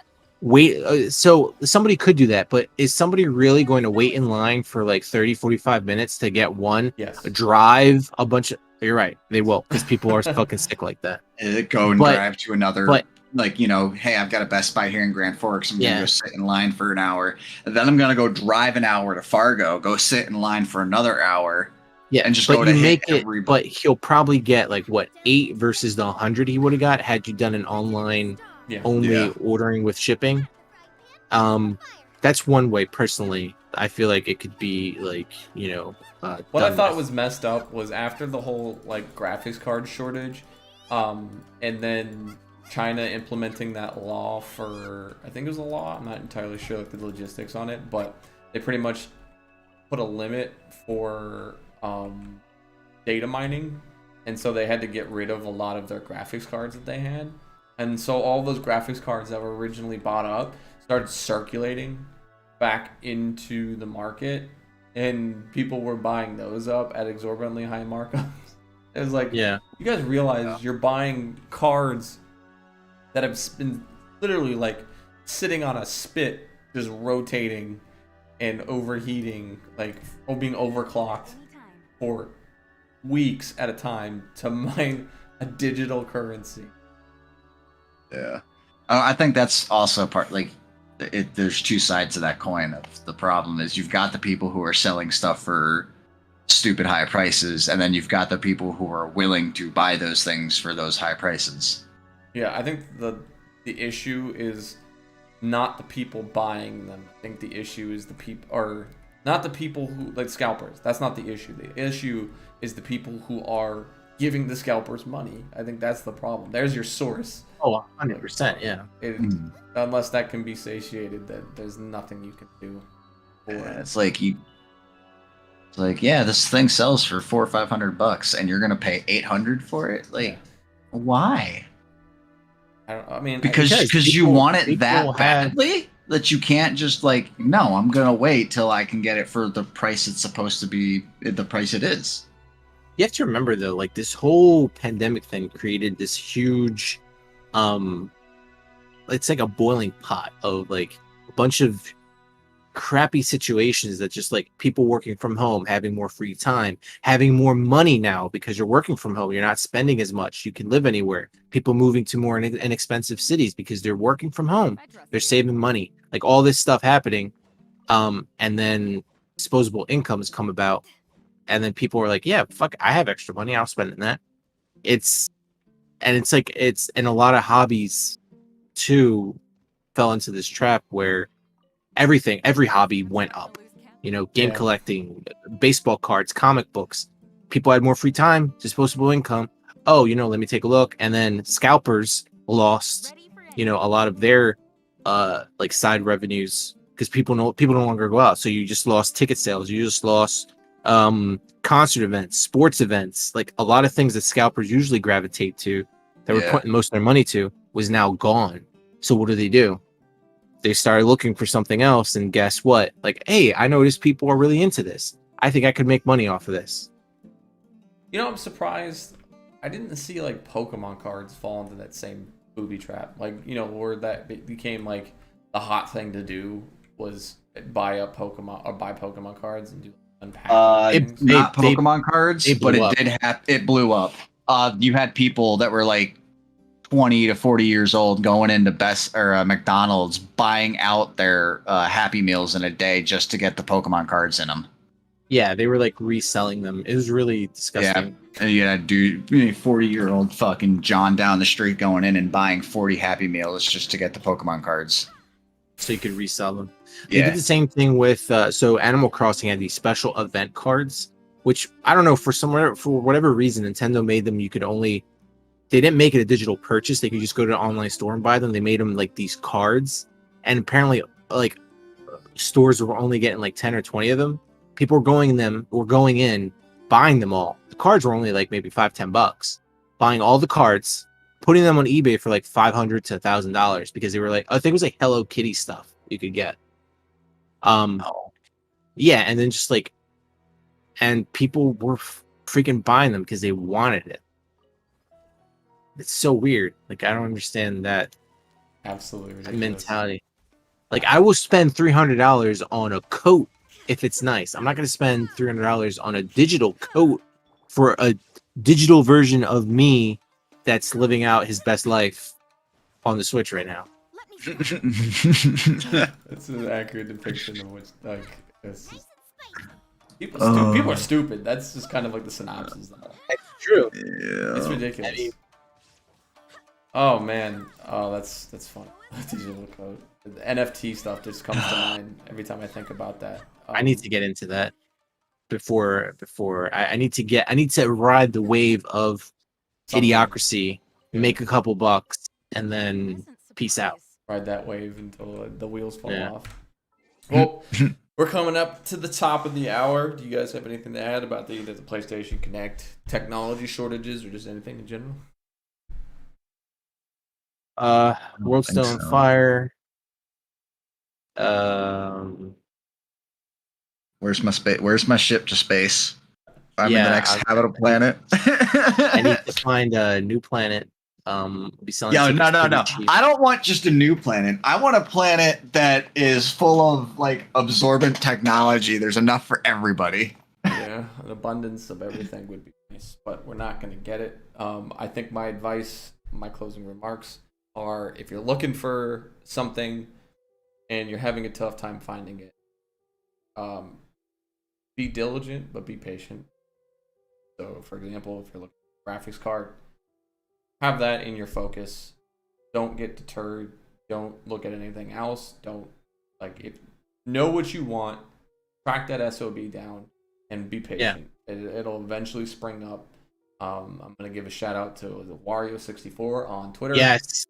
so somebody could do that, but is somebody really going to wait in line for like 30-45 minutes to get one? Yes. Drive a bunch of, you're right, they will, because people are fucking sick like that. Go and drive to another, hey, I've got a Best Buy here in Grand Forks, I'm gonna go sit in line for an hour, and then I'm gonna go drive an hour to Fargo, go sit in line for another hour, and just go to make it. But he'll probably get like what, 8 versus the 100 he would have got had you done an online only ordering with shipping. That's one way. Personally, I feel like it could be like, what I thought was messed up was after the whole like graphics card shortage, and then China implementing that law for, I think it was a law, I'm not entirely sure like the logistics on it, but they pretty much put a limit for data mining, and so they had to get rid of a lot of their graphics cards that they had. And so all those graphics cards that were originally bought up started circulating back into the market, and people were buying those up at exorbitantly high markups. It was like, you guys realize you're buying cards that have been literally like sitting on a spit, just rotating and overheating, like being overclocked for weeks at a time to mine a digital currency. Yeah, I think that's also part, like, there's two sides to that coin. Of the problem is you've got the people who are selling stuff for stupid high prices, and then you've got the people who are willing to buy those things for those high prices. Yeah, I think the issue is not the people buying them. I think the issue is the people, or not the people who, like scalpers. That's not the issue. The issue is the people who are giving the scalpers money. I think that's the problem. There's your source. Oh, 100%, yeah. Unless that can be satiated, that there's nothing you can do. It's like yeah, this thing sells for $400 or $500, and you're gonna pay $800 for it. Like, why? I mean, because you want it that badly that you can't just like, no, I'm gonna wait till I can get it for the price it's supposed to be, the price it is. You have to remember though, like this whole pandemic thing created this huge, it's like a boiling pot of like a bunch of crappy situations that just like people working from home, having more free time, having more money now because you're working from home, you're not spending as much, you can live anywhere, people moving to more inexpensive cities because they're working from home, they're saving money, like all this stuff happening, and then disposable incomes come about, and then people are like, yeah, fuck, I have extra money, I'll spend it in that. It's like it's and a lot of hobbies too fell into this trap where every hobby went up, game collecting, baseball cards, comic books. People had more free time, disposable income. Oh, let me take a look. And then scalpers lost, a lot of their like side revenues because people no longer go out. So you just lost ticket sales. You just lost concert events, sports events, like a lot of things that scalpers usually gravitate to that were putting most of their money to was now gone. So what do? They started looking for something else, and guess what? Like, hey, I noticed people are really into this. I think I could make money off of this. I'm surprised I didn't see like Pokemon cards fall into that same booby trap. Like, where that became like the hot thing to do was buy Pokemon cards and do unpacking. Not Pokemon cards, but it blew up. You had people that were like 20 to 40 years old going into McDonald's buying out their Happy Meals in a day just to get the Pokemon cards in them. Yeah, they were like reselling them. It was really disgusting. Yeah, and you had a dude, 40-year-old fucking John down the street going in and buying 40 Happy Meals just to get the Pokemon cards. So you could resell them. They did the same thing with so Animal Crossing had these special event cards, which I don't know, for whatever reason Nintendo made them. They didn't make it a digital purchase. They could just go to an online store and buy them. They made them like these cards, and apparently like stores were only getting like 10 or 20 of them. People were going in, buying them all. The cards were only like maybe $5-10, buying all the cards, putting them on eBay for like $500 to $1,000 because they were like, I think it was like Hello Kitty stuff you could get. Yeah, and then just like, and people were freaking buying them because they wanted it. It's so weird. Like, I don't understand that. Absolutely ridiculous. Mentality. Like, I will spend $300 on a coat if it's nice. I'm not going to spend $300 on a digital coat for a digital version of me that's living out his best life on the Switch right now. That's an accurate depiction of what's like. People are stupid. That's just kind of like the synopsis. That's true. Yeah. It's ridiculous. Oh man, that's fun. Digital code, the NFT stuff just comes to mind every time I think about that. I need to get into that before I need to ride the wave of idiocracy, make a couple bucks, and then peace out. Ride that wave until the wheels fall off. Well, we're coming up to the top of the hour. Do you guys have anything to add about either the PlayStation Connect technology shortages or just anything in general? World's still on fire. Where's my ship to space? I'm in the next habitable planet. I need to find a new planet. Be selling no. cheap. I don't want just a new planet. I want a planet that is full of like absorbent technology. There's enough for everybody. Yeah, an abundance of everything would be nice, but we're not going to get it. I think my advice, my closing remarks are, if you're looking for something and you're having a tough time finding it, be diligent, but be patient. So, for example, if you're looking for a graphics card, have that in your focus. Don't get deterred Don't look at anything else. Don't know what you want. Track that SOB down and be patient. It'll eventually spring up. I'm gonna give a shout out to the Wario64 on Twitter. Yes,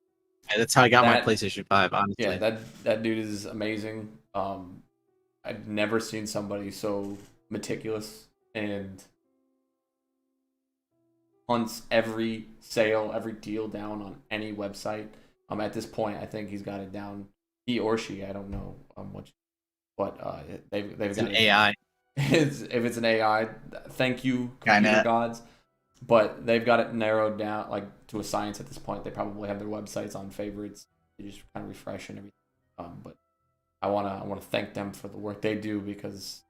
that's how I got my PlayStation 5. Honestly, yeah, that dude is amazing. I've never seen somebody so meticulous and hunts every sale, every deal down on any website. At this point, I think he's got it down. He or she, I don't know but they've got an AI. If it's an AI, thank you, computer gods. But they've got it narrowed down like to a science at this point. They probably have their websites on favorites. They just kind of refresh and everything. But I wanna thank them for the work they do because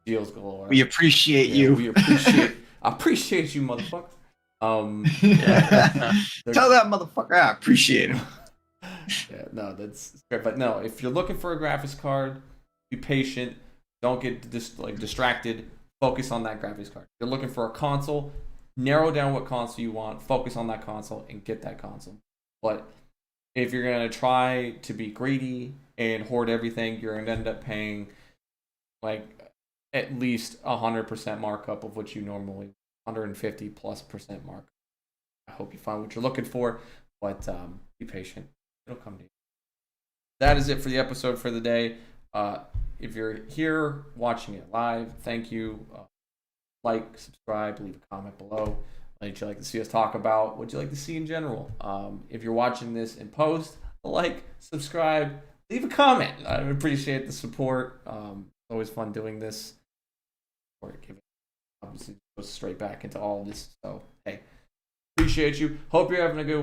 deals galore. We appreciate you. We appreciate you, motherfucker. Tell that motherfucker I appreciate him. Yeah, no, that's great. But no, if you're looking for a graphics card, be patient. Don't get distracted. Focus on that graphics card. If you're looking for a console, narrow down what console you want. Focus on that console and get that console. But if you're gonna try to be greedy and hoard everything, you're gonna end up paying like at least 100% markup of what you normally 150+% markup. I hope you find what you're looking for, but be patient. It'll come to you. That is it for the episode for the day. If you're here watching it live, thank you. Like, subscribe, leave a comment below. What would you like to see us talk about? What would you like to see in general? If you're watching this in post, like, subscribe, leave a comment. I appreciate the support. Always fun doing this. Or give it, obviously, goes straight back into all of this. So, hey, appreciate you. Hope you're having a good